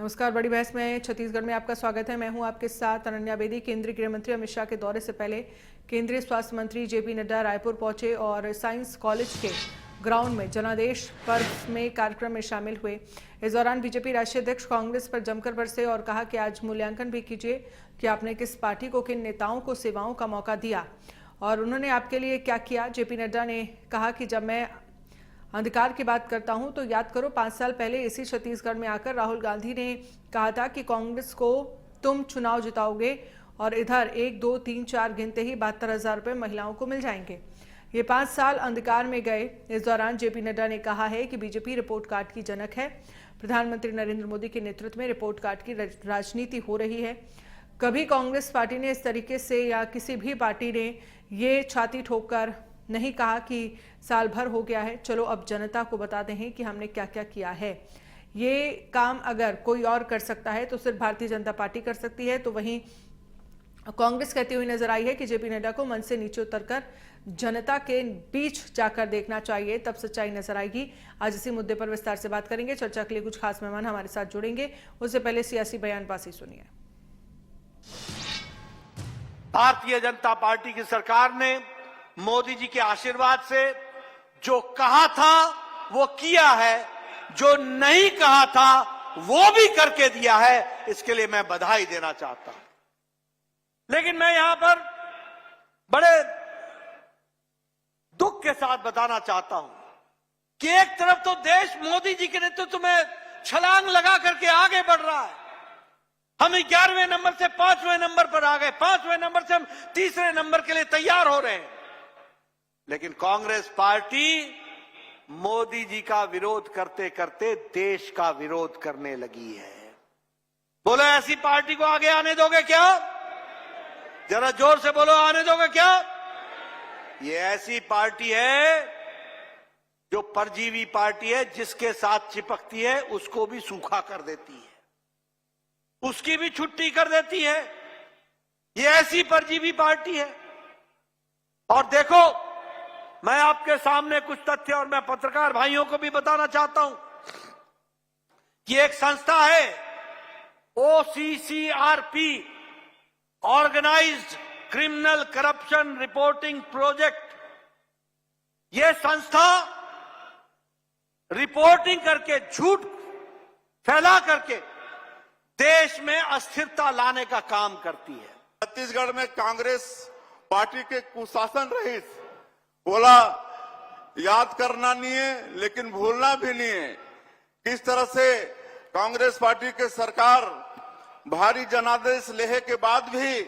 नमस्कार। बड़ी बहस में छत्तीसगढ़ में आपका स्वागत है। मैं हूं आपके साथ अनन्या बेदी। केंद्रीय गृह मंत्री अमित शाह के दौरे से पहले केंद्रीय स्वास्थ्य मंत्री जेपी नड्डा रायपुर पहुंचे और साइंस कॉलेज के ग्राउंड में जनादेश पर्व में कार्यक्रम में शामिल हुए। इस दौरान बीजेपी राष्ट्रीय अध्यक्ष कांग्रेस पर जमकर बरसे और कहा कि आज मूल्यांकन भी कीजिए कि आपने किस पार्टी को, किन नेताओं को सेवाओं का मौका दिया और उन्होंने आपके लिए क्या किया। जेपी नड्डा ने कहा कि जब मैं अंधकार की बात करता हूं तो याद करो 5 साल पहले इसी छत्तीसगढ़ में आकर राहुल गांधी ने कहा था कि कांग्रेस को तुम चुनाव जिताओगे और इधर 1, 2, 3, 4 गिनते ही 72,000 रुपये महिलाओं को मिल जाएंगे। ये 5 साल अंधकार में गए। इस दौरान जेपी नड्डा ने कहा है कि बीजेपी रिपोर्ट कार्ड की जनक है। प्रधानमंत्री नरेंद्र मोदी के नेतृत्व में रिपोर्ट कार्ड की राजनीति हो रही है। कभी कांग्रेस पार्टी ने इस तरीके से या किसी भी पार्टी ने ये छाती ठोककर नहीं कहा कि साल भर हो गया है, चलो अब जनता को बताते हैं कि हमने क्या क्या किया है। ये काम अगर कोई और कर सकता है तो सिर्फ भारतीय जनता पार्टी कर सकती है। तो वहीं कांग्रेस कहती हुई नजर आई है कि जेपी नड्डा को मन से नीचे उतरकर जनता के बीच जाकर देखना चाहिए, तब सच्चाई नजर आएगी। आज इसी मुद्दे पर विस्तार से बात करेंगे। चर्चा के लिए कुछ खास मेहमान हमारे साथ जुड़ेंगे। उससे पहले सियासी बयानबाजी सुनिए। भारतीय जनता पार्टी की सरकार ने मोदी जी के आशीर्वाद से जो कहा था वो किया है, जो नहीं कहा था वो भी करके दिया है। इसके लिए मैं बधाई देना चाहता हूं। लेकिन मैं यहां पर बड़े दुख के साथ बताना चाहता हूं कि एक तरफ तो देश मोदी जी के नेतृत्व में छलांग लगा करके आगे बढ़ रहा है। हम 11वें नंबर से 5वें नंबर पर आ गए, 5वें नंबर से हम 3रे नंबर के लिए तैयार हो रहे हैं। लेकिन कांग्रेस पार्टी मोदी जी का विरोध करते करते देश का विरोध करने लगी है। बोलो, ऐसी पार्टी को आगे आने दोगे क्या? जरा जोर से बोलो, आने दोगे क्या? ये ऐसी पार्टी है जो परजीवी पार्टी है, जिसके साथ चिपकती है उसको भी सूखा कर देती है, उसकी भी छुट्टी कर देती है। ये ऐसी परजीवी पार्टी है। और देखो, मैं आपके सामने कुछ तथ्य और मैं पत्रकार भाइयों को भी बताना चाहता हूं कि एक संस्था है OCCRP, organised criminal corruption reporting project. यह संस्था रिपोर्टिंग करके, झूठ फैला करके देश में अस्थिरता लाने का काम करती है। छत्तीसगढ़ में कांग्रेस पार्टी के कुशासन रहित बोला, याद करना नहीं है लेकिन भूलना भी नहीं है। किस तरह से कांग्रेस पार्टी के सरकार भारी जनादेश लेहे के बाद भी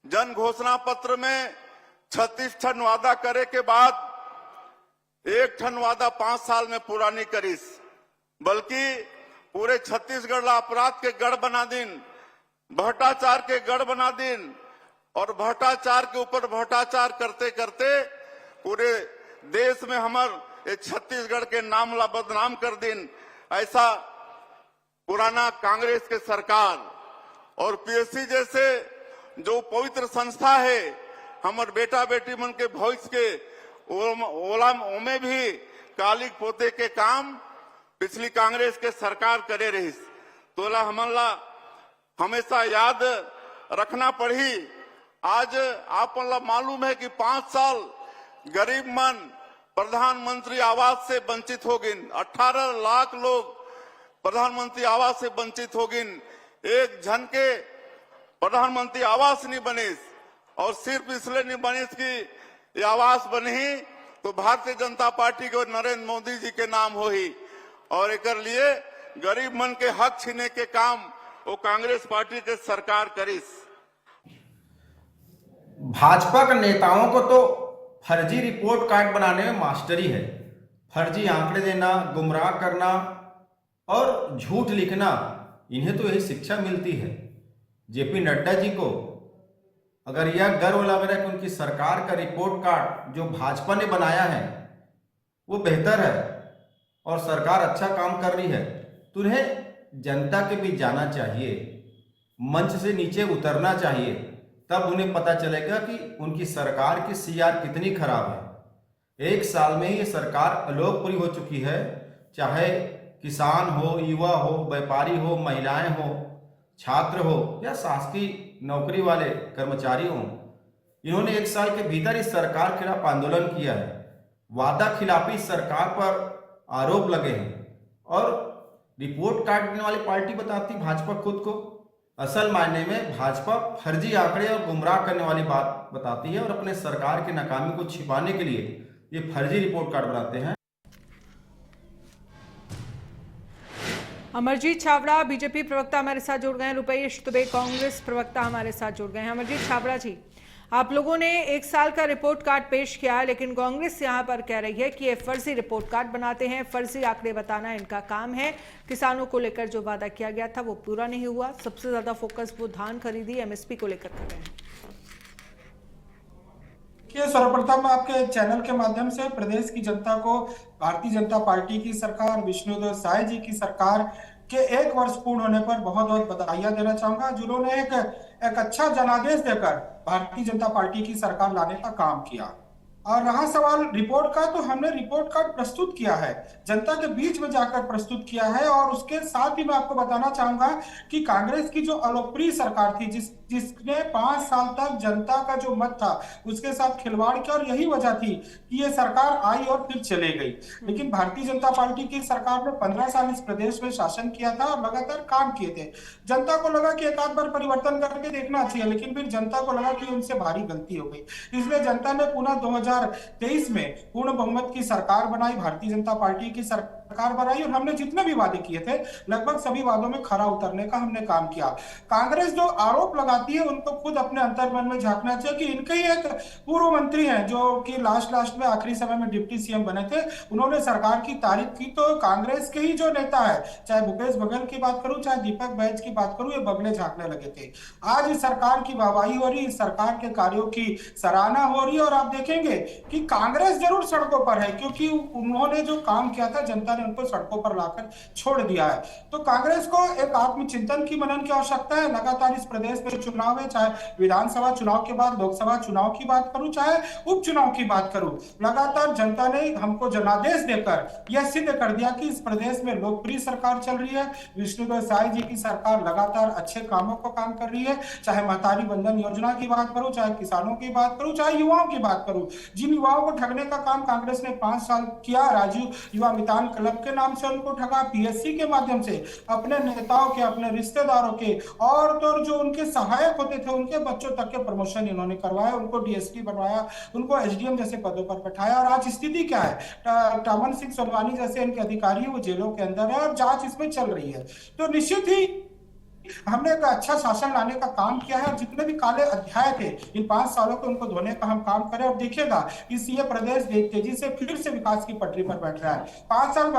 जन घोषणा पत्र में 36 ठन वादा करे के बाद 1 ठन वादा 5 साल में पूरा नहीं करीस, बल्कि पूरे छत्तीसगढ़ ला अपराध के गढ़ बना दिन, भ्रष्टाचार के गढ़ बना दिन और भ्रष्टाचार के ऊपर भ्रष्टाचार करते करते पूरे देश में हमारे छत्तीसगढ़ के नाम ला बदनाम कर दिन। ऐसा पुराना कांग्रेस के सरकार और पीएससी जैसे जो पवित्र संस्था है, हमारे बेटा बेटी मन के भविष्य के ओला में भी कालिक पोते के काम पिछली कांग्रेस के सरकार करे रही। तोला हमला हमेशा याद रखना पड़ी। आज आप मालूम है कि 5 साल गरीब मन प्रधानमंत्री आवास से वंचित हो गए। 18 लाख लोग प्रधानमंत्री आवास से वंचित हो गए। एक जन के प्रधानमंत्री आवास नहीं बने और सिर्फ इसलिए नहीं बने कि ये आवास बनी तो भारतीय जनता पार्टी को नरेंद्र मोदी जी के नाम हो ही, और एक लिए गरीब मन के हक छीने के काम वो कांग्रेस पार्टी के सरकार करीस। भाजपा के नेताओं को तो फर्जी रिपोर्ट कार्ड बनाने में मास्टरी है। फर्जी आंकड़े देना, गुमराह करना और झूठ लिखना, इन्हें तो यही शिक्षा मिलती है। जेपी नड्डा जी को अगर यह गर्व लग रहा है कि उनकी सरकार का रिपोर्ट कार्ड जो भाजपा ने बनाया है वो बेहतर है और सरकार अच्छा काम कर रही है, तो उन्हें जनता के बीच जाना चाहिए, मंच से नीचे उतरना चाहिए, तब उन्हें पता चलेगा कि उनकी सरकार की सीआर कितनी खराब है। 1 साल में ही ये सरकार अलोकप्रिय हो चुकी है, चाहे किसान हो, युवा हो, व्यापारी हो, महिलाएं हो, छात्र हो या शासकीय नौकरी वाले कर्मचारी हो, इन्होंने 1 साल के भीतर इस सरकार के खिलाफ आंदोलन किया है। वादा खिलाफी सरकार पर आरोप लगे हैं और रिपोर्ट कार्ड देने वाली पार्टी बताती भाजपा खुद को। असल मायने में भाजपा फर्जी आंकड़े और गुमराह करने वाली बात बताती है और अपने सरकार की नाकामी को छिपाने के लिए ये फर्जी रिपोर्ट कार्ड बनाते हैं। अमरजीत छाबड़ा बीजेपी प्रवक्ता हमारे साथ जुड़ गए हैं, रुपेश दुबे कांग्रेस प्रवक्ता हमारे साथ जुड़ गए हैं। अमरजीत छाबड़ा जी, आप लोगों ने 1 साल का रिपोर्ट कार्ड पेश किया है, लेकिन कांग्रेस यहां पर कह रही है कि ये फर्जी रिपोर्ट कार्ड बनाते हैं, फर्जी आंकड़े बताना इनका काम है। किसानों को लेकर जो वादा किया गया था वो पूरा नहीं हुआ। सबसे ज्यादा फोकस वो धान खरीदी एमएसपी को लेकर कर रहे हैं। सर्वप्रथम आपके चैनल के माध्यम से प्रदेश की जनता को भारतीय जनता पार्टी की सरकार, विष्णुदेव साय जी की सरकार के 1 वर्ष पूर्ण होने पर बहुत बहुत बधाइयां देना चाहूंगा, जिन्होंने एक अच्छा जनादेश देकर भारतीय जनता पार्टी की सरकार लाने का काम किया। और रहा सवाल रिपोर्ट का, तो हमने रिपोर्ट कार्ड प्रस्तुत किया है, जनता के बीच में जाकर प्रस्तुत किया है। और उसके साथ ही मैं आपको बताना चाहूंगा कि कांग्रेस की जो अलोकप्रिय सरकार थी, जिसने 5 साल तक जनता का जो मत था उसके साथ खिलवाड़ किया, और यही वजह थी कि ये सरकार आई और फिर चले गई। लेकिन भारतीय जनता पार्टी की सरकार ने 15 साल इस प्रदेश में शासन किया था और लगातार काम किए थे। जनता को लगा कि एक आध बार परिवर्तन करके देखना चाहिए, लेकिन फिर जनता को लगा कि उनसे भारी गलती हो गई। इसलिए जनता ने पुनः 2023 में पूर्ण बहुमत की सरकार बनाई, भारतीय जनता पार्टी की सरकार बनाई, और हमने जितने भी वादे किए थे लगभग सभी वादों में खरा उतरने का हमने काम किया। कांग्रेस जो आरोप लगाती है उनको खुद अपने अंतर्मन में झांकना चाहिए कि इनके ही एक पूर्व मंत्री हैं जो कि लास्ट में आखिरी समय में डिप्टी सीएम बने थे, उन्होंने सरकार की तारीफ की। तो कांग्रेस के ही जो नेता है, चाहे भूपेश बघेल की बात करूं, चाहे दीपक बैज की बात करूं, ये बगले झांकने लगे थे। आज इस सरकार की वाहवाही हो रही, इस सरकार के कार्यों की सराहना हो रही है, और आप देखेंगे कि कांग्रेस जरूर सड़कों पर है, क्योंकि उन्होंने जो काम किया था जनता ने उनको सड़कों पर लाकर छोड़ दिया है। तो कांग्रेस को एक आत्मचिंतन की मनन की आवश्यकता है। लगातार इस प्रदेश में चुनाव है, चाहे विधानसभा चुनाव के बाद लोकसभा चुनाव की बात करूं, चाहे उपचुनाव की बात करूं, लगातार जनता ने हमको जनादेश देकर यह सिद्ध कर दिया कि इस प्रदेश में लोकप्रिय सरकार चल रही है। विष्णुदेव साय जी की सरकार लगातार अच्छे कामों को काम कर रही है, चाहे महतारी बंधन योजना की बात करूं, चाहे किसानों की बात करूं, चाहे युवाओं की बात करूं। जिन युवाओं को ठगने का काम कांग्रेस ने 5 साल किया, राजीव युवा मितान क्लब के नाम से उनको ठगा, पीएससी के माध्यम से अपने नेताओं के, अपने रिश्तेदारों के और तो जो उनके सहायक होते थे उनके बच्चों तक के प्रमोशन इन्होंने करवाया, उनको डीएसपी बनवाया, उनको एसडीएम जैसे पदों पर बैठाया। और आज स्थिति क्या है, टामन सिंह सोनवानी जैसे इनके अधिकारी वो जेलों के अंदर है और जांच इसमें चल रही है। तो निश्चित ही हमने एक अच्छा शासन लाने का काम किया है, और जितने भी काले अध्याय थे इन 5 सालों के उनको धोने का हम काम करें। और देखिएगा इस ये प्रदेश तेजी से फिर से विकास की पटरी पर बैठ रहा है। 5 साल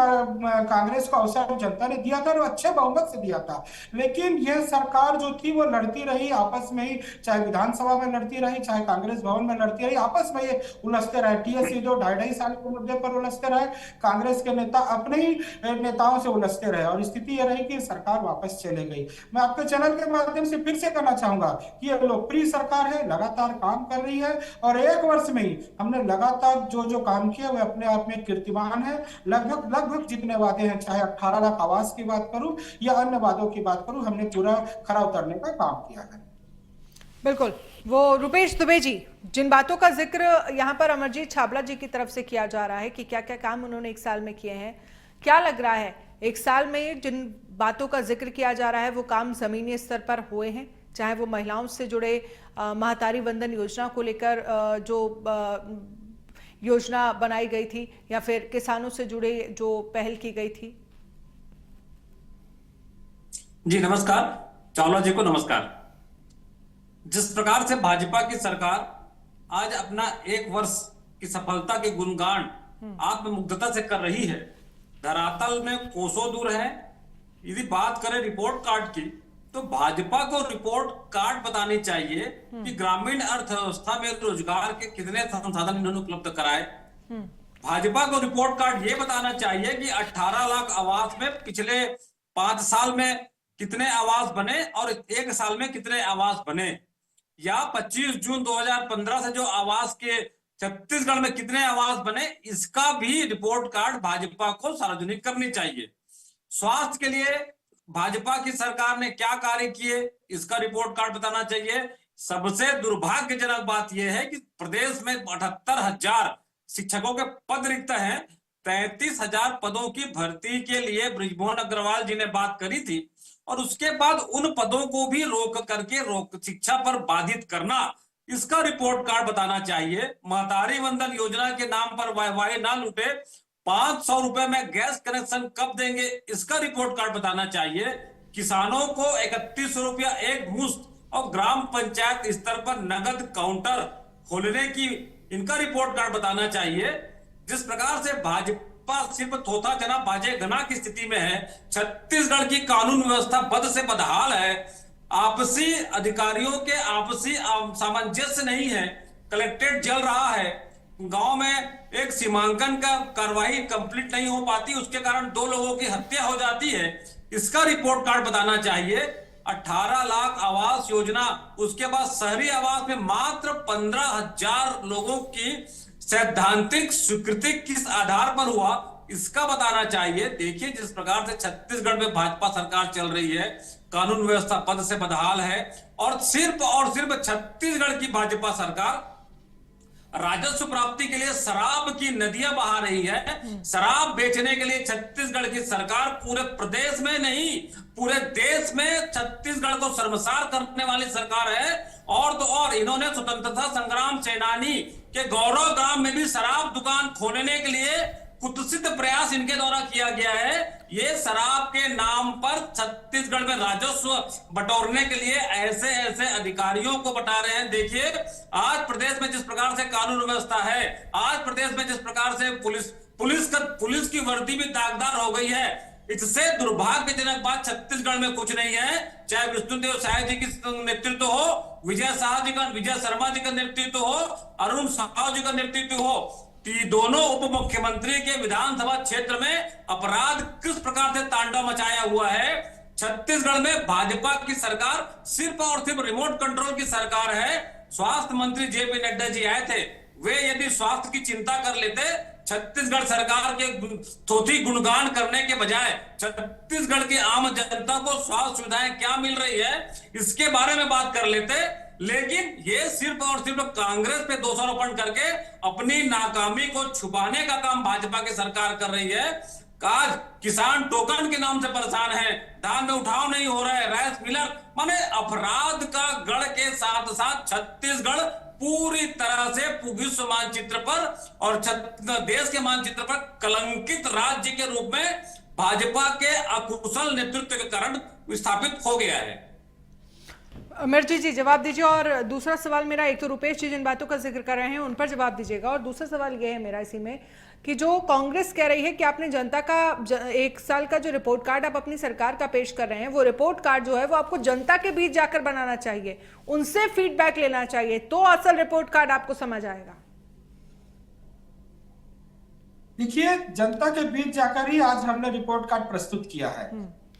कांग्रेस को अवसर जनता ने दिया था और अच्छे बहुमत से दिया था, लेकिन यह सरकार जो थी वो लड़ती रही आपस में ही, चाहे विधानसभा में लड़ती रही, चाहे कांग्रेस भवन में लड़ती रही, आपस में ये उलझते रहे। टीएस जो 2.5 साल के मुद्दे पर उलझते रहे, कांग्रेस के नेता अपने ही नेताओं से उलझते रहे, और स्थिति यह रही कि सरकार वापस चले गई। मैं आपके चैनल के माध्यम से फिर से कहना चाहूंगा कि यह लोकप्रिय सरकार है, लगातार काम कर रही है, और 1 वर्ष में ही हमने लगातार जो काम किया वह अपने आप में कीर्तिमान है। लगभग जितने वादे हैं, चाहे 18 लाख आवास की बात करूं या अन्य वादों की बात करूं, हमने पूरा खरा उतरने का काम किया है। बिल्कुल। वो रुपेश दुबे जी, जिन बातों का जिक्र यहाँ पर अमरजीत छाबड़ा जी की तरफ से किया जा रहा है कि क्या क्या काम उन्होंने 1 साल में किए हैं, क्या लग रहा है 1 साल में जिन बातों का जिक्र किया जा रहा है वो काम जमीनी स्तर पर हुए हैं? चाहे वो महिलाओं से जुड़े महतारी वंदन योजना को लेकर जो योजना बनाई गई थी, या फिर किसानों से जुड़े जो पहल की गई थी। जी नमस्कार, चावला जी को नमस्कार। जिस प्रकार से भाजपा की सरकार आज अपना 1 वर्ष की सफलता के गुणगान आत्ममुग्धता से कर रही है, धरातल में कोसों दूर है। यदि बात करें रिपोर्ट कार्ड की, तो भाजपा को रिपोर्ट कार्ड बतानी चाहिए कि ग्रामीण अर्थव्यवस्था में रोजगार के कितने संसाधन इन्होंने उपलब्ध कराए। भाजपा को रिपोर्ट कार्ड ये बताना चाहिए कि 18 लाख आवास में पिछले 5 साल में कितने आवास बने और 1 साल में कितने आवास बने, या 25 जून 2015 से जो आवास के छत्तीसगढ़ में कितने आवास बने, इसका भी रिपोर्ट कार्ड भाजपा को सार्वजनिक करनी चाहिए। स्वास्थ्य के लिए भाजपा की सरकार ने क्या कार्य किए, इसका रिपोर्ट कार्ड बताना चाहिए। सबसे दुर्भाग्यजनक बात यह है कि प्रदेश में 78,000 शिक्षकों के पद रिक्त हैं। 33,000 पदों की भर्ती के लिए बृजमोहन अग्रवाल जी ने बात करी थी, और उसके बाद उन पदों को भी रोक शिक्षा पर बाधित करना, इसका रिपोर्ट कार्ड बताना चाहिए। महतारी वंदन योजना के नाम पर वाह ना लूटे, 500 रुपए में गैस कनेक्शन कब देंगे, इसका रिपोर्ट कार्ड बताना चाहिए। किसानों को 3100 रुपया एक मुश्त और ग्राम पंचायत स्तर पर नगद काउंटर खोलने की, इनका रिपोर्ट कार्ड बताना चाहिए। जिस प्रकार से भाजपा सिर्फ थोथा जना बाजे गना की स्थिति में है, छत्तीसगढ़ की कानून व्यवस्था बद से बदहाल है, आपसी अधिकारियों के आपसी सामंजस्य नहीं है, कलेक्ट्रेट जल रहा है, गांव में एक सीमांकन का कार्रवाई कंप्लीट नहीं हो पाती, उसके कारण 2 लोगों की हत्या हो जाती है, इसका रिपोर्ट कार्ड बताना चाहिए। 18 लाख आवास योजना, उसके बाद शहरी आवास में मात्र 15,000 लोगों की सैद्धांतिक स्वीकृति किस आधार पर हुआ, इसका बताना चाहिए। देखिए जिस प्रकार से छत्तीसगढ़ में भाजपा सरकार चल रही है, कानून व्यवस्था पद से बदहाल है, और सिर्फ छत्तीसगढ़ की भाजपा सरकार राजस्व प्राप्ति के लिए शराब की नदियां बहा रही है। शराब बेचने के लिए छत्तीसगढ़ की सरकार पूरे प्रदेश में नहीं, पूरे देश में छत्तीसगढ़ को शर्मसार करने वाली सरकार है। और तो और इन्होंने स्वतंत्रता संग्राम सेनानी के गौरव ग्राम में भी शराब दुकान खोलने के लिए कुत्सित प्रयास इनके द्वारा किया गया है। ये शराब के नाम पर छत्तीसगढ़ में राजस्व बटोरने के लिए ऐसे अधिकारियों को बता रहे हैं। देखिए आज प्रदेश में जिस प्रकार से कानून व्यवस्था है, आज प्रदेश में जिस प्रकार से पुलिस की वर्दी भी दागदार हो गई है, इससे दुर्भाग्यजनक बात छत्तीसगढ़ में कुछ नहीं है। चाहे विष्णुदेव साय जी की नेतृत्व हो, विजय शर्मा जी का नेतृत्व हो, अरुण साहू जी का नेतृत्व हो, दोनों उप मुख्यमंत्री के विधानसभा क्षेत्र में अपराध किस प्रकार से तांडव मचाया हुआ है। छत्तीसगढ़ में भाजपा की सरकार सिर्फ और सिर्फ रिमोट कंट्रोल की सरकार है। स्वास्थ्य मंत्री जेपी नड्डा जी आए थे, वे यदि स्वास्थ्य की चिंता कर लेते, छत्तीसगढ़ सरकार के थोथी गुणगान करने के बजाय छत्तीसगढ़ की आम जनता को स्वास्थ्य सुविधाएं क्या मिल रही है, इसके बारे में बात कर लेते। लेकिन ये सिर्फ और सिर्फ कांग्रेस पे दोषारोपण करके अपनी नाकामी को छुपाने का काम भाजपा की सरकार कर रही है। आज किसान टोकन के नाम से परेशान है, धान में उठाव नहीं हो रहा है, राइस मिलर, माने अपराध का गढ़ के साथ साथ छत्तीसगढ़ पूरी तरह से विश्व मानचित्र पर और देश के मानचित्र पर कलंकित राज्य के रूप में भाजपा के अकुशल नेतृत्व के कारण स्थापित हो गया है। अमरजी जी जवाब दीजिए। और दूसरा सवाल मेरा, एक तो रुपेश जी जिन बातों का जिक्र कर रहे हैं उन पर जवाब दीजिएगा, और दूसरा सवाल ये है मेरा इसी में कि जो कांग्रेस कह रही है कि आपने जनता का 1 साल का जो रिपोर्ट कार्ड आप अपनी सरकार का पेश कर रहे हैं, वो रिपोर्ट कार्ड जो है वो आपको जनता के बीच जाकर बनाना चाहिए, उनसे फीडबैक लेना चाहिए, तो असल रिपोर्ट कार्ड आपको समझ आएगा। देखिए जनता के बीच जाकर ही आज हमने रिपोर्ट कार्ड प्रस्तुत किया है।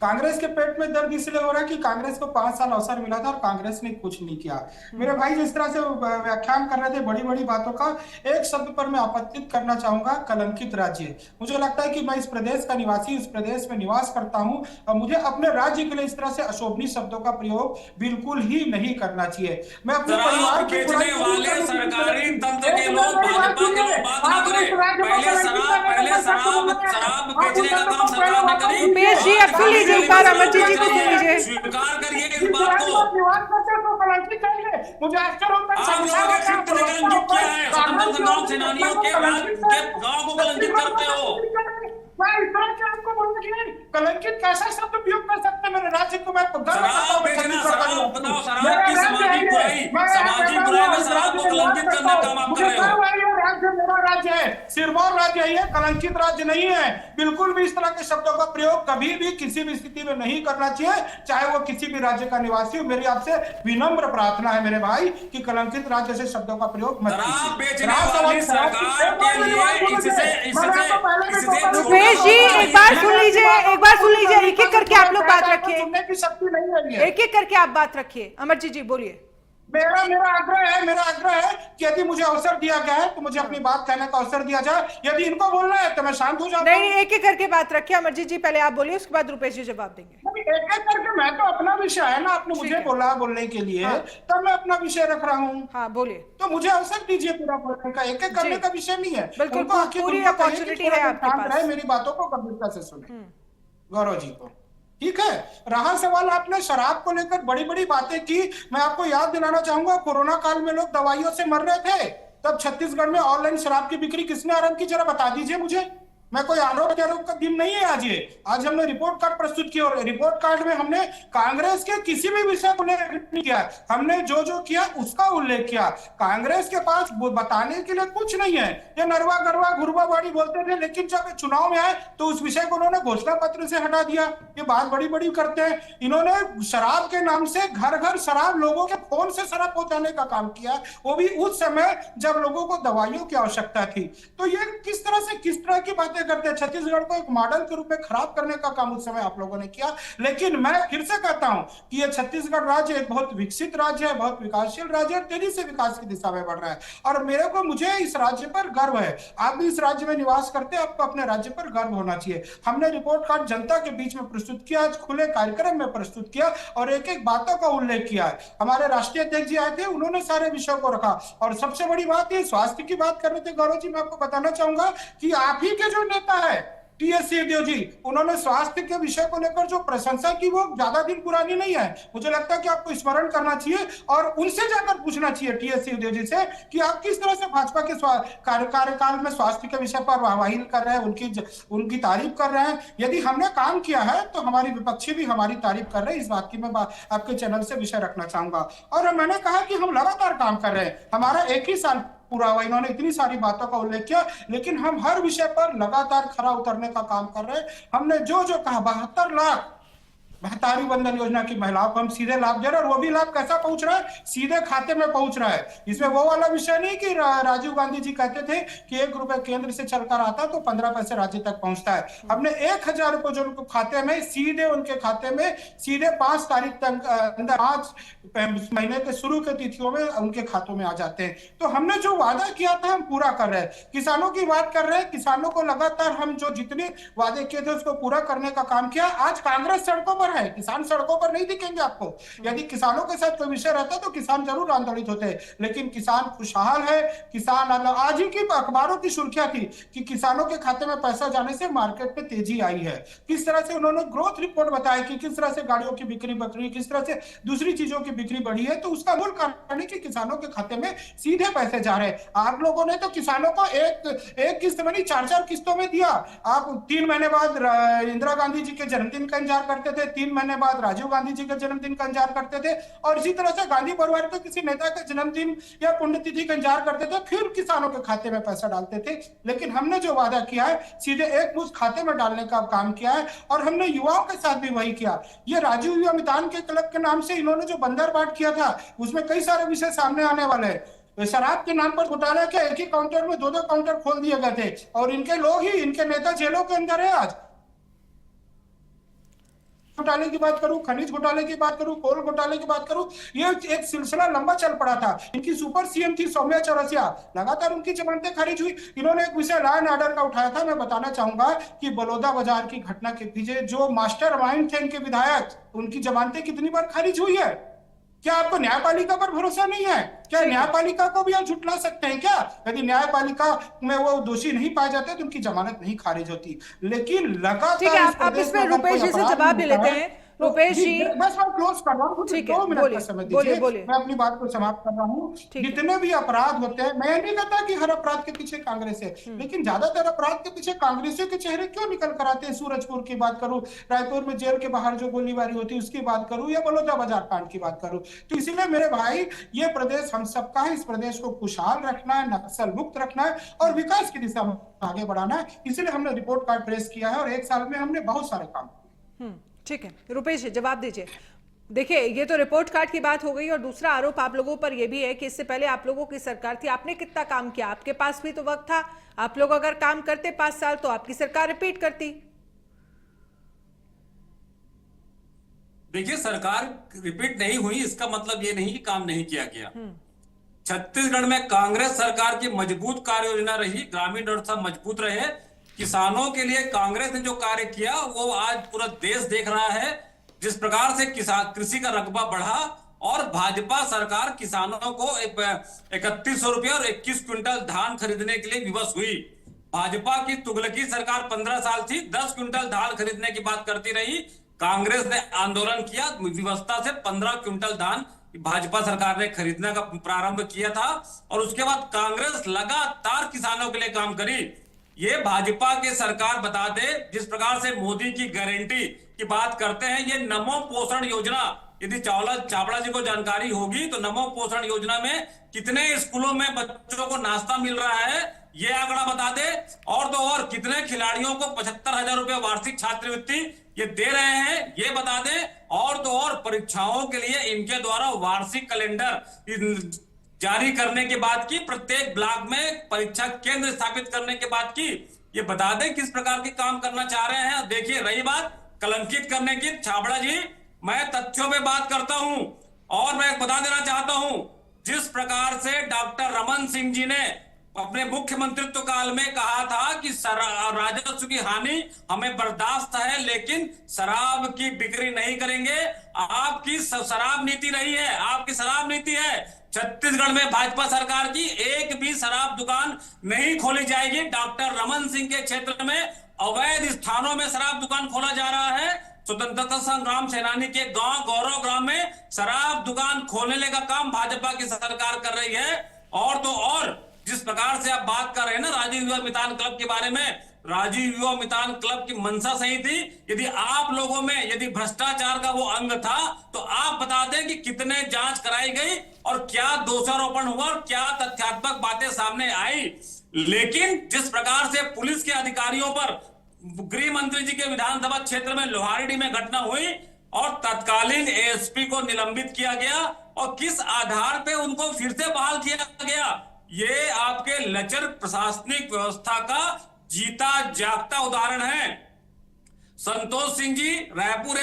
कांग्रेस के पेट में दर्द इसलिए हो रहा है कि कांग्रेस को 5 साल अवसर मिला था और कांग्रेस ने कुछ नहीं किया। मेरे भाई जिस तरह से व्याख्यान कर रहे थे बड़ी बड़ी बातों का, एक शब्द पर मैं आपत्ति करना चाहूंगा, कलंकित राज्य। मुझे लगता है कि मैं इस प्रदेश का निवासी, इस प्रदेश में निवास करता हूं और मुझे अपने राज्य के लिए इस तरह से अशोभनीय शब्दों का प्रयोग बिल्कुल ही नहीं करना चाहिए। मैं अपने परिवार के सरकारी तंत्र के लोग, भाजपा के लोग बात ना करें, पहले शराब बेचने का काम सरकार ने करी। एक बार अमरजीत जी को सुन लीजिए। स्वीकार करिए इस बात को। मुझे आश्चर्य होता है स्वतंत्रता संग्राम सेनानियों के गांव को कलंकित करते हो। मैं इस तरह से आपको बोलने के लिए कलंकित कैसा शब्द उपयोग कर सकते हैं मेरे राज्य को? मैं शराब बेचना, शराब बताओ, शराब की सामाजिक बुराई में शराब को कलंकित करने का काम आप कर रहे हो। राज्य मेरा राज्य है, सिरमौर राज्य है, कलंकित राज्य नहीं है। बिल्कुल भी इस तरह के शब्दों का प्रयोग कभी भी किसी भी स्थिति में नहीं करना चाहिए, चाहे वो किसी भी राज्य का निवासी हो। मेरी आपसे विनम्र प्रार्थना है मेरे भाई कि कलंकित राज्य से शब्दों का प्रयोग मत कीजिए। रुपेश जी एक बार सुन लीजिए, एक एक करके आप लोग बात रखिए, सुनने की शक्ति नहीं है, एक एक करके आप बात रखिए। अमरजीत जी बोलिए। मेरा आग्रह है कि यदि मुझे अवसर दिया गया है तो मुझे अपनी बात कहने का अवसर दिया जाए। यदि इनको बोलना है तो मैं शांत हो जाता हूं। नहीं, एक एक करके बात रखिए। अमरजीत जी पहले आप बोलिए, उसके बाद रुपेश जी जवाब देंगे। एक एक करके, मैं तो अपना विषय है ना, आपने मुझे बोला बोलने के लिए, हाँ। तब मैं अपना विषय रख रहा हूँ। हाँ बोलिए। तो मुझे अवसर दीजिए पूरा बोलने का, एक एक करने का विषय नहीं है। बिल्कुल, उनको आखिर पूरी उनको कहिए कि अपॉर्चुनिटी थोड़ा है देर आपके शांत पास। रहे, मेरी बातों को गंभीरता से सुने, गौरव जी को। ठीक है, रहा सवाल आपने शराब को लेकर बड़ी बड़ी बातें की। मैं आपको याद दिलाना चाहूंगा, कोरोना काल में लोग दवाइयों से मर रहे थे, तब छत्तीसगढ़ में ऑनलाइन शराब की बिक्री किसने आरंभ की, जरा बता दीजिए मुझे। मैं कोई आरोप का दिन नहीं है आज ये। आज हमने रिपोर्ट कार्ड प्रस्तुत किया और रिपोर्ट कार्ड में हमने कांग्रेस के किसी भी विषय को उल्लेख नहीं किया। हमने जो जो किया उसका उल्लेख किया। कांग्रेस के पास बताने के लिए कुछ नहीं है। ये नरवा गरवा घुरवाबाड़ी बोलते थे, लेकिन जब चुनाव में आए तो उस विषय को उन्होंने घोषणा पत्र से हटा दिया। ये बात बड़ी बड़ी करते हैं। इन्होंने शराब के नाम से घर घर शराब, लोगों के फोन से शराब पहुंचाने का काम किया, वो भी उस समय जब लोगों को दवाइयों की आवश्यकता थी। तो ये किस तरह की बातें करते हैं। छत्तीसगढ़ को एक मॉडल के रूप में खराब करने का काम उस समय आप लोगों ने किया। लेकिन मैं फिर से कहता हूं कि ये छत्तीसगढ़ राज्य एक बहुत विकसित राज्य है, बहुत विकासशील राज्य है, तेजी से विकास की दिशा में बढ़ रहा है और मुझे इस राज्य पर गर्व है। आप भी इस राज्य में निवास करते हैं, आपको अपने राज्य पर गर्व होना चाहिए। हमने रिपोर्ट कार्ड जनता के बीच में प्रस्तुत किया, आज खुले कार्यक्रम में प्रस्तुत किया और एक एक बातों का उल्लेख किया है। हमारे राष्ट्रीय अध्यक्ष जी आए थे, उन्होंने सारे विषयों को रखा और सबसे बड़ी बात ये स्वास्थ्य की बात कर रहे थे। गौरव जी, मैं आपको बताना चाहूंगा कि आप ही के जो नेता है टीएस सिंहदेव जी, उन्होंने स्वास्थ्य के विषय को लेकर जो प्रशंसा की वो ज्यादा दिन पुरानी नहीं है। मुझे लगता है कि आपको स्मरण करना चाहिए और उनसे जाकर पूछना चाहिए टीएस सिंहदेव जी से कि आप किस तरह से भाजपा के कार्यकाल में स्वास्थ्य के विषय पर वाहवाही कर रहे हैं, उनकी तारीफ कर रहे हैं। यदि हमने काम किया है तो हमारी विपक्षी भी हमारी तारीफ कर रहे हैं। इस बात की मैं आपके चैनल से विषय रखना चाहूंगा। और मैंने कहा कि हम लगातार काम कर रहे हैं, हमारा एक ही साल पूरा हुआ। इन्होंने इतनी सारी बातों का उल्लेख किया, लेकिन हम हर विषय पर लगातार खरा उतरने का काम कर रहे हैं। हमने जो जो कहा, 72 लाख महतारी बंधन योजना की महिलाओं को हम सीधे लाभ दे रहे हैं और वो भी लाभ कैसा पहुंच रहा है, सीधे खाते में पहुंच रहा है। इसमें वो वाला विषय नहीं कि राजीव गांधी जी कहते थे कि 1 रुपए केंद्र से चलकर आता तो 15 पैसे राज्य तक पहुंचता है। हमने 1000 रुपए जो उनको खाते में सीधे, उनके खाते में सीधे 5 तारीख तक अंदर 5 महीने के शुरू के तिथियों में उनके खातों में आ जाते हैं। तो हमने जो वादा किया था हम पूरा कर रहे हैं। किसानों की बात कर रहे हैं, किसानों को लगातार हम जो जितने वादे किए थे उसको पूरा करने का काम किया। आज कांग्रेस सड़कों पर है, किसान सड़कों पर नहीं दिखेंगे आपको। यदि किसानों के साथ कोई विषय रहता तो किसान जरूर आंदोलित होते, लेकिन किसान खुशहाल है। किसान आज ही की अखबारों की सुर्खियां थी कि किसानों के खाते में पैसा जाने से मार्केट में तेजी आई है। किस तरह से उन्होंने ग्रोथ रिपोर्ट बताया कि किस तरह से गाड़ियों की बिक्री बढ़ रही, किस तरह से दूसरी चीजों की बिक्री बढ़ी है। तो उसका मूल कारण है कि किसानों के खाते में सीधे पैसे जा रहे हैं। आप लोगों ने तो किसानों को एक किस्त में नहीं 4-4 किस्तों में दिया। आप 3 महीने बाद इंदिरा गांधी जी के जन्मदिन का इंतजार करते थे, 3 महीने बाद राजीव गांधी जी के जन्मदिन का इंतजार करते थे और इसी तरह से गांधी परिवार के किसी नेता के जन्मदिन या पुण्यतिथि का इंतजार करते थे, फिर किसानों के खाते में पैसा डालते थे। लेकिन हमने जो वादा किया है सीधे एक मुश्त खाते में डालने का काम किया है और हमने युवाओं के साथ भी वही किया। ये राजीव युवा मितान के क्लब के नाम से इन्होंने जो बंदर बाट किया था उसमें कई सारे विषय सामने आने वाले हैं। शराब के नाम पर घोटाला के एक ही काउंटर में 2-2 काउंटर खोल दिए गए थे और इनके लोग ही, इनके नेता जेलों के अंदर है। आज घोटाले की बात करूं, खनिज घोटाले की बात करूं, कोल घोटाले की बात करूं, ये एक सिलसिला लंबा चल पड़ा था। इनकी सुपर सीएम थी सौम्या चौरसिया, लगातार उनकी जमानतें खारिज हुई। इन्होंने एक विषय लॉ एंड ऑर्डर का उठाया था। मैं बताना चाहूंगा कि बलौदा बाजार की घटना के पीछे जो मास्टर माइंड थे इनके विधायक, उनकी जमानतें कितनी बार खारिज हुई है। क्या आपको न्यायपालिका पर भरोसा नहीं है? क्या न्यायपालिका को भी आप झुठला सकते हैं क्या? यदि न्यायपालिका में वो दोषी नहीं पाए जाते तो उनकी जमानत नहीं खारिज होती। लेकिन लगातार ठीक है, आप इसमें रुपेश जी से जवाब ले लेते हैं। रुपेश जी, बस मैं क्लोज कर रहा हूँ, 2 मिनट का समय दीजिए, मैं अपनी बात को समाप्त कर रहा हूँ। जितने भी अपराध होते हैं, मैं नहीं कहता कि हर अपराध के पीछे कांग्रेस है, लेकिन ज्यादातर अपराध के पीछे कांग्रेसियों के चेहरे क्यों निकल कर आते हैं? सूरजपुर की बात करूं, रायपुर में जेल के बाहर जो गोलीबारी होती है उसकी बात करूं, या बलौदा बाजार कांड की बात करूं। तो इसीलिए मेरे भाई, ये प्रदेश हम सबका है। इस प्रदेश को खुशहाल रखना है, नक्सल मुक्त रखना है और विकास की दिशा में आगे बढ़ाना है। इसलिए हमने रिपोर्ट कार्ड प्रेस किया है और 1 साल में हमने बहुत सारे काम किए। ठीक है, रुपेश जी जवाब दीजिए। देखिए, ये तो रिपोर्ट कार्ड की बात हो गई और दूसरा आरोप आप लोगों पर यह भी है कि इससे पहले आप लोगों की सरकार थी, आपने कितना काम किया? आपके पास भी तो वक्त था। आप लोग अगर काम करते 5 साल तो आपकी सरकार रिपीट करती। देखिए, सरकार रिपीट नहीं हुई इसका मतलब ये नहीं कि काम नहीं किया गया। छत्तीसगढ़ में कांग्रेस सरकार की मजबूत कार्य योजना रही, ग्रामीण अर्थव्यवस्था मजबूत रहे। किसानों के लिए कांग्रेस ने जो कार्य किया वो आज पूरा देश देख रहा है। जिस प्रकार से कृषि का रकबा बढ़ा और भाजपा सरकार किसानों को 3100 रुपये और 21 क्विंटल धान खरीदने के लिए विवश हुई। भाजपा की तुगलकी सरकार 15 साल थी, 10 क्विंटल धान खरीदने की बात करती रही। कांग्रेस ने आंदोलन किया, विवशता से 15 क्विंटल धान भाजपा सरकार ने खरीदने का प्रारंभ किया था और उसके बाद कांग्रेस लगातार किसानों के लिए काम करी। ये भाजपा के सरकार बता दे, जिस प्रकार से मोदी की गारंटी की बात करते हैं, ये नमो पोषण योजना, यदि चावड़ा जी को जानकारी होगी तो नमो पोषण योजना में कितने स्कूलों में बच्चों को नाश्ता मिल रहा है ये आंकड़ा बता दे। और तो और कितने खिलाड़ियों को 75,000 रुपए वार्षिक छात्रवृत्ति ये दे रहे हैं ये बता दे। और तो और परीक्षाओं के लिए इनके द्वारा वार्षिक कैलेंडर जारी करने की बात की, प्रत्येक ब्लॉक में परीक्षा केंद्र स्थापित करने की बात की। ये बता दें किस प्रकार के काम करना चाह रहे हैं। देखिए, रही बात कलंकित करने की, छाबड़ा जी मैं तथ्यों पे बात करता हूं और मैं बता देना चाहता हूं, जिस प्रकार से डॉक्टर रमन सिंह जी ने अपने मुख्यमंत्रित्व काल में कहा था कि राजस्व की हानि हमें बर्दाश्त है लेकिन शराब की बिक्री नहीं करेंगे। आपकी शराब नीति रही है, आपकी शराब नीति है। छत्तीसगढ़ में भाजपा सरकार की एक भी शराब दुकान नहीं खोली जाएगी। डॉक्टर रमन सिंह के क्षेत्र में अवैध स्थानों में शराब दुकान खोला जा रहा है। स्वतंत्रता संग्राम सेनानी के गांव गौरव ग्राम में शराब दुकान खोलने का काम भाजपा की सरकार कर रही है। और तो और जिस प्रकार से आप बात कर रहे हैं ना राजीव युवा मितान क्लब के बारे में, राजीव युवा मितान क्लब की मंशा सही थी। यदि आप लोगों में यदि भ्रष्टाचार का वो अंग था तो आप बता दें कि कितने जांच कराई गई और क्या दोषारोपण हुआ और क्या तथ्यात्मक बातें सामने आई। लेकिन जिस प्रकार से पुलिस के अधिकारियों पर गृह मंत्री जी के विधानसभा क्षेत्र में लोहारडी में घटना हुई और तत्कालीन एएसपी को निलंबित किया गया और किस आधार पे उनको फिर से बहाल किया गया, ये आपके लचर प्रशासनिक व्यवस्था का जीता जागता उदाहरण है। संतोष सिंह जी रायपुर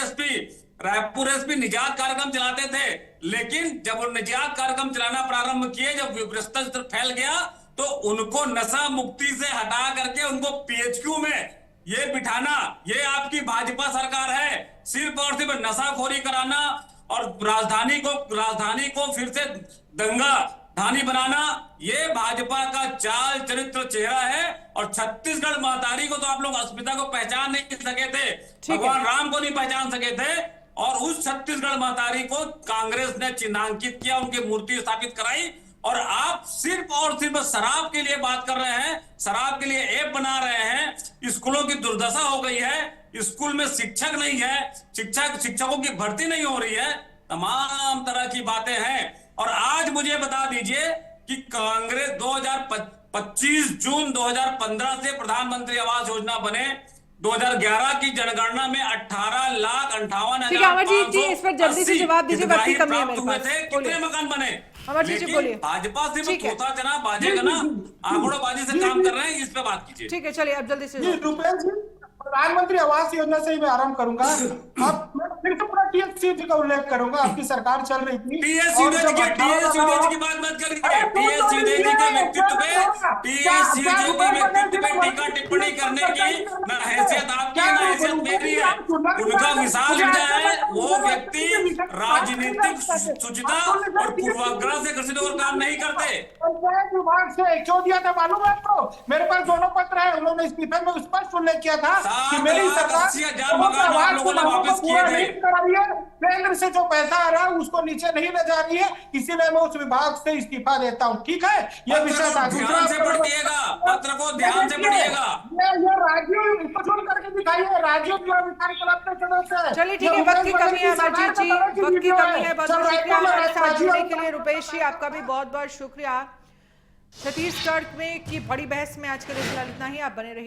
एसपी निजात कार्यक्रम चलाते थे, लेकिन जब वो निजात कार्यक्रम चलाना प्रारंभ किए, जब भ्रष्टाचार फैल गया तो उनको नशा मुक्ति से हटा करके उनको पीएचक्यू में ये बिठाना, ये आपकी भाजपा सरकार है। सिर्फ और सिर्फ नशाखोरी कराना और राजधानी को फिर से दंगा धानी बनाना, ये भाजपा का चाल चरित्र चेहरा है। और छत्तीसगढ़ महतारी को तो आप लोग अस्मिता को पहचान नहीं सके थे, भगवान राम को नहीं पहचान सके थे और उस छत्तीसगढ़ महतारी को कांग्रेस ने चिन्हांकित किया, उनकी मूर्ति स्थापित कराई। और आप सिर्फ और सिर्फ शराब के लिए बात कर रहे हैं, शराब के लिए ऐप बना रहे हैं। स्कूलों की दुर्दशा हो गई है, स्कूल में शिक्षक नहीं है, शिक्षकों की भर्ती नहीं हो रही है, तमाम तरह की बातें हैं। और आज मुझे बता दीजिए कि कांग्रेस 25 जून 2015 से प्रधानमंत्री आवास योजना बने, 2011 की जनगणना में 18,58,580 इस पर जल्दी से जवाब दीजिए, वक्त की कमी है मेरे पास। कितने मकान बने? बोलिए। भाजपा सिर्फ चौथा चना बाजेगा ना, आंकड़ोंबाजी से काम कर रहे हैं, इस पे बात कीजिए। ठीक है, चलिए अब जल्दी से। रुपेश जी, प्रधानमंत्री आवास योजना से ही मैं आरंभ करूंगा। अब मैं फिर से पूरा टीएस का उल्लेख करूंगा, आपकी सरकार चल रही थी। टीएस यूदेजी की बात मत करिए। टीएस यूदेजी के व्यक्तित्व पे टीका टिप्पणी करने की न हैसियत आपकी न हैसियत मेरी है। उनका विशाल हृदय है, वो व्यक्ति राजनीतिक शुचिता और पूर्वाग्रह से ग्रसित और काम नहीं करते। पंचायत विभाग से क्यों दिया था मालूम है आपको? मेरे पास दोनों पत्र है, उन्होंने इस्तीफे में स्पष्ट उल्लेख किया था कि मेरी सरकार वापस किए थे। केंद्र से जो पैसा आ रहा है उसको नीचे नहीं ले जा रही है, इसीलिए मैं उस विभाग से इस्तीफा देता हूँ। ठीक है, ये विषय था। ध्यान से पढ़िएगा, पत्र को ध्यान से पढ़िएगा। ये राजीव इसको छोड़ करके दिखाइए, राजीव युवा विकास क्लब के सदस्य। चलिए ठीक है, वक्त की कमी है अमरजीत जी, वक्त की कमी है। बहुत बहुत शुक्रिया हमारे साथ जुड़ने के लिए। रुपेश जी आपका भी बहुत बहुत शुक्रिया। छत्तीसगढ़ में की बड़ी बहस में आज के लिए फिलहाल इतना ही। आप बने रहिए।